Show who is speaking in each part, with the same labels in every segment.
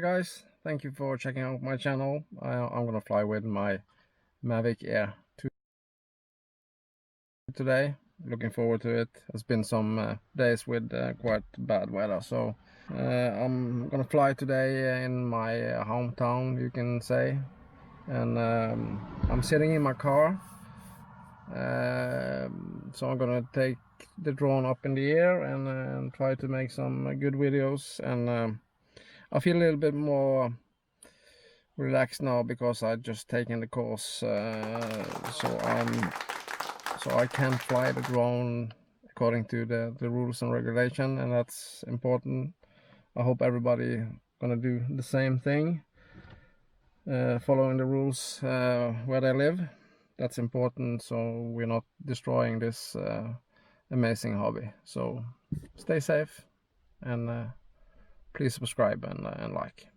Speaker 1: guys, thank you for checking out my channel. I'm gonna fly with my Mavic Air 2 today. Looking forward to it. It's been some days with quite bad weather, so I'm gonna fly today in my hometown, you can say. And I'm sitting in my car, so I'm gonna take the drone up in the air and try to make some good videos. And I feel a little bit more relaxed now because I just taken the course, so I can fly the drone according to the rules and regulation, and that's important. I hope everybody gonna do the same thing, following the rules where they live. That's important, so we're not destroying this amazing hobby. So stay safe, and please subscribe and like.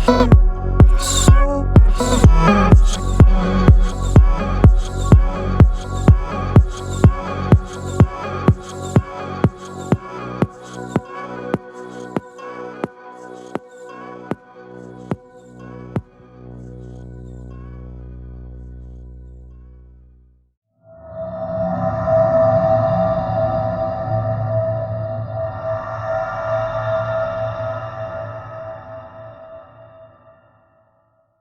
Speaker 1: much.